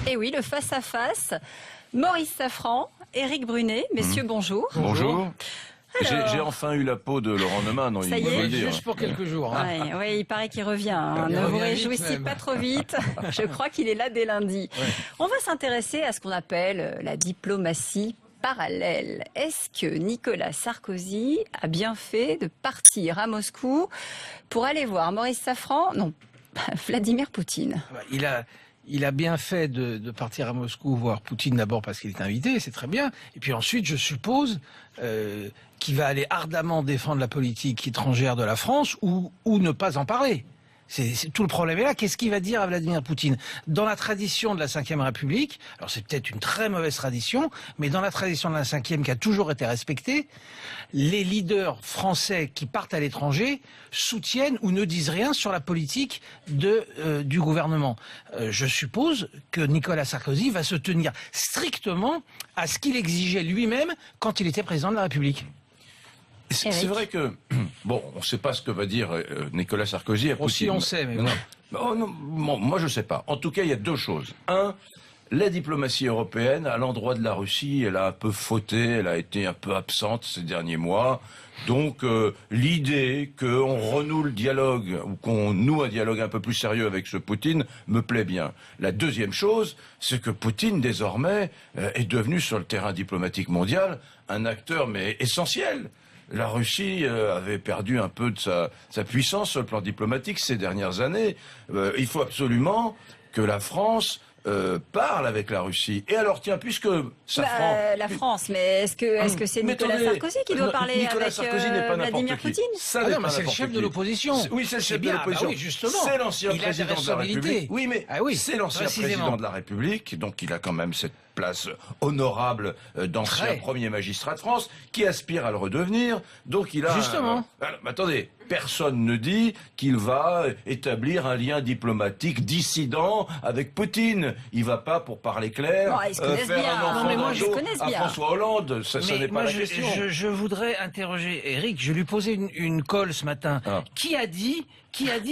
Et oui, le face-à-face. Maurice Safran, Éric Brunet, messieurs, bonjour. Bonjour. Alors, J'ai enfin eu la peau de Laurent Neumann, non, ça il y faut est, le dire. Juste pour quelques jours. Hein. ouais, il paraît qu'il revient. Hein. Il Ne vous revient vite réjouissez même. pas trop vite. Je crois qu'il est là dès lundi. Ouais. On va s'intéresser à ce qu'on appelle la diplomatie parallèle. Est-ce que Nicolas Sarkozy a bien fait de partir à Moscou pour aller voir Maurice Safran? Non, Vladimir Poutine. Il a bien fait de partir à Moscou voir Poutine d'abord parce qu'il est invité, c'est très bien. Et puis ensuite, je suppose qu'il va aller ardemment défendre la politique étrangère de la France ou ne pas en parler. C'est tout le problème est là. Qu'est-ce qu'il va dire à Vladimir Poutine? Dans la tradition de la Ve République, alors c'est peut-être une très mauvaise tradition, mais dans la tradition de la Ve qui a toujours été respectée, les leaders français qui partent à l'étranger soutiennent ou ne disent rien sur la politique du gouvernement. Je suppose que Nicolas Sarkozy va se tenir strictement à ce qu'il exigeait lui-même quand il était président de la République. C'est vrai que, bon, on ne sait pas ce que va dire Nicolas Sarkozy à Poutine. Aussi on sait, mais non. bon. Oh, non, moi je ne sais pas. En tout cas, il y a deux choses. Un, la diplomatie européenne, à l'endroit de la Russie, elle a un peu fauté, elle a été un peu absente ces derniers mois. Donc l'idée qu'on renoue le dialogue ou qu'on noue un dialogue un peu plus sérieux avec ce Poutine me plaît bien. La deuxième chose, c'est que Poutine désormais est devenu sur le terrain diplomatique mondial un acteur mais essentiel. La Russie avait perdu un peu de sa puissance sur le plan diplomatique ces dernières années. Il faut absolument que la France parle avec la Russie. Et alors tiens, puisque Safran... la France, mais est-ce que c'est Nicolas Sarkozy qui doit parler Nicolas avec Sarkozy n'est pas Vladimir n'importe qui. Poutine? Ça Ah n'est non, mais pas c'est le n'importe chef qui. de l'opposition. Oui, c'est le chef de bien. l'opposition. Ah bah oui, justement. C'est l'ancien Il a des président de la responsabilités. République. Oui, mais Ah oui, c'est l'ancien précisément. président de la République, donc il a quand même cette place honorable d'ancien Très. premier magistrat de France, qui aspire à le redevenir. Donc il a... Justement. Alors, mais attendez, personne ne dit qu'il va établir un lien diplomatique dissident avec Poutine. Il va pas, pour parler clair, Bon, ils se connaissent faire bien. un enfant Non, mais moi, d'un ils se dos connaissent à bien. François Hollande. Ça Mais n'est pas moi, la question. je voudrais interroger Eric. Je lui posais une colle ce matin. Ah. Qui a dit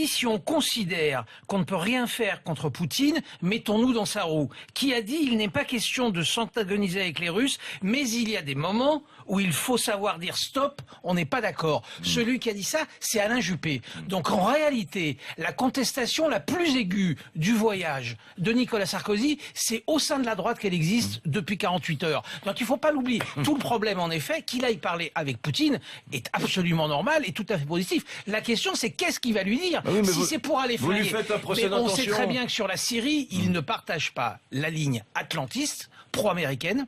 si on considère qu'on ne peut rien faire contre Poutine, mettons-nous dans sa roue? Qui a dit il n'est pas question de s'antagoniser avec les Russes, mais il y a des moments où il faut savoir dire stop, on n'est pas d'accord. Celui qui a dit ça, c'est Alain Juppé. Donc en réalité, la contestation la plus aiguë du voyage de Nicolas Sarkozy, c'est au sein de la droite qu'elle existe depuis 48 heures. Donc il ne faut pas l'oublier. Tout le problème, en effet, qu'il aille parler avec Poutine est absolument normal et tout à fait positif. La question, c'est qu'est-ce qu'il va lui dire? Ah oui, mais Si c'est pour aller vous lui flinguer. faites un procès Mais on sait d'intention. très bien que sur la Syrie, il ne partage pas la ligne atlantiste, pro-américaine,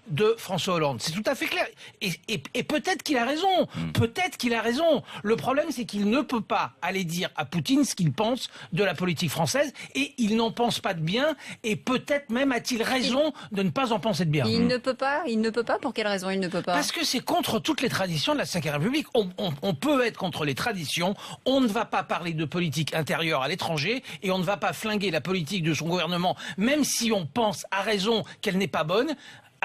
de François Hollande. C'est tout à fait clair. Et peut-être qu'il a raison. Peut-être qu'il a raison. Le problème, c'est qu'il ne peut pas aller dire à Poutine ce qu'il pense de la politique française et il n'en pense pas de bien et peut-être même a-t-il raison de ne pas en penser de bien. Il ne peut pas. Pour quelle raison il ne peut pas? Parce que c'est contre toutes les traditions de la Ve République. On peut être contre les traditions. On ne va pas parler de politique intérieure à l'étranger et on ne va pas flinguer la politique de son gouvernement, même si on pense à raison qu'elle n'est pas bonne,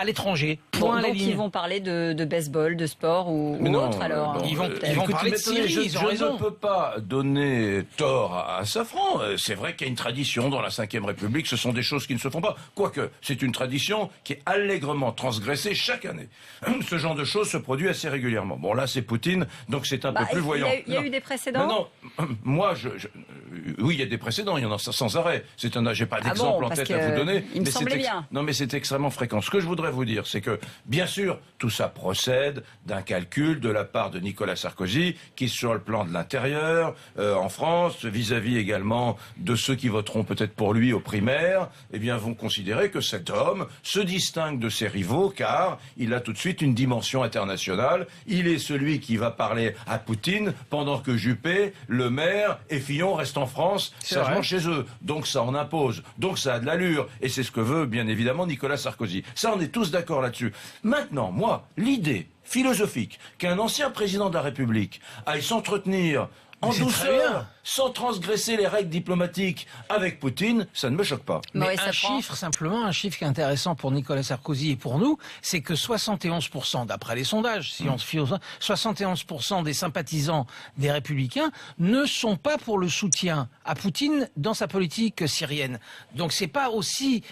à l'étranger. Point à la Donc ligne. ils vont parler de baseball, de sport ou autre alors. bon, Ils vont écoutez, parler de mais attendez, Syrie, ils ont je raison. ne peux pas donner tort à Safran. C'est vrai qu'il y a une tradition dans la Ve République, ce sont des choses qui ne se font pas. Quoique, c'est une tradition qui est allègrement transgressée chaque année. Ce genre de choses se produit assez régulièrement. Bon, là, c'est Poutine, donc c'est un peu plus voyant. Il y a eu des précédents. Non, moi, oui, il y a des précédents, il y en a sans arrêt. J'ai pas Ah d'exemple bon, en parce tête à que vous donner. il me mais semblait bien. Non, mais c'est extrêmement fréquent. Ce que je voudrais vous dire, c'est que, bien sûr, tout ça procède d'un calcul de la part de Nicolas Sarkozy, qui, sur le plan de l'intérieur, en France, vis-à-vis également de ceux qui voteront peut-être pour lui aux primaires, eh bien, vont considérer que cet homme se distingue de ses rivaux, car il a tout de suite une dimension internationale. Il est celui qui va parler à Poutine, pendant que Juppé, Le Maire et Fillon restent en France, sagement chez eux. Donc ça en impose. Donc ça a de l'allure. Et c'est ce que veut, bien évidemment, Nicolas Sarkozy. Ça, on est tous d'accord là-dessus. Maintenant, moi, l'idée philosophique qu'un ancien président de la République aille s'entretenir en c'est très douceur, bien. sans transgresser les règles diplomatiques avec Poutine, ça ne me choque pas. Mais Maurice un Safran. chiffre, simplement, un chiffre qui est intéressant pour Nicolas Sarkozy et pour nous, c'est que 71%, d'après les sondages, si on se fie aux 71% des sympathisants des Républicains ne sont pas pour le soutien à Poutine dans sa politique syrienne. Donc c'est pas aussi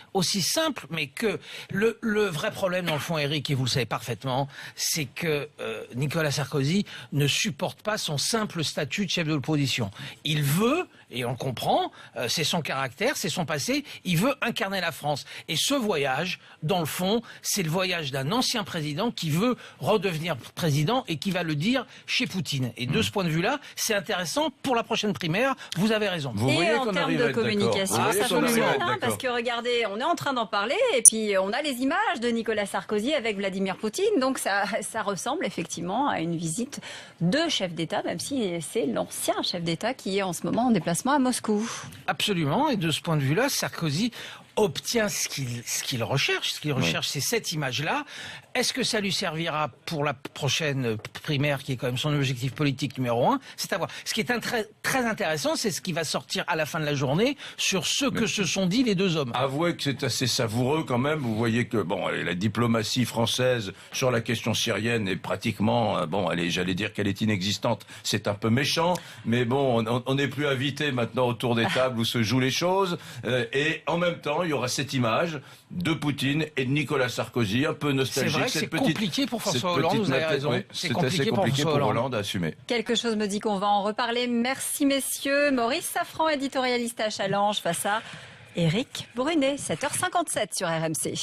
simple, mais que le vrai problème dans le fond, Eric, et vous le savez parfaitement, c'est que Nicolas Sarkozy ne supporte pas son simple statut de chef de l'opposition. Il veut, et on le comprend, c'est son caractère, c'est son passé, il veut incarner la France. Et ce voyage, dans le fond, c'est le voyage d'un ancien président qui veut redevenir président et qui va le dire chez Poutine. Et de ce point de vue-là, c'est intéressant pour la prochaine primaire, vous avez raison. Vous Et voyez en qu'on termes arrive à de être d'accord. communication, Vous voyez ça qu'on arrive à fonctionne, être hein, parce d'accord. que regardez, on est en train d'en parler, et puis on a les images de Nicolas Sarkozy avec Vladimir Poutine, donc ça ressemble effectivement à une visite de chef d'État, même si c'est l'ancien chef d'État qui est en ce moment en déplacement à Moscou. Absolument, et de ce point de vue-là, Sarkozy obtient ce qu'il recherche. Ce qu'il recherche, c'est cette image-là. Est-ce que ça lui servira pour la prochaine primaire, qui est quand même son objectif politique numéro 1? C'est à voir. Ce qui est très intéressant, c'est ce qui va sortir à la fin de la journée sur ce que se sont dit les deux hommes. Avouez que c'est assez savoureux quand même. Vous voyez que bon, la diplomatie française sur la question syrienne est pratiquement, bon, allez, j'allais dire qu'elle est inexistante. C'est un peu méchant, mais bon, on n'est plus invité maintenant autour des tables où se jouent les choses. Et en même temps, il y aura cette image de Poutine et de Nicolas Sarkozy, un peu nostalgique. C'est vrai que c'est compliqué pour François Hollande, vous avez raison. Oui, C'est c'est compliqué assez pour compliqué François pour Hollande. Hollande à assumer. Quelque chose me dit qu'on va en reparler. Merci messieurs. Maurice Safran, éditorialiste à Challenge, face à Éric Brunet, 7h57 sur RMC.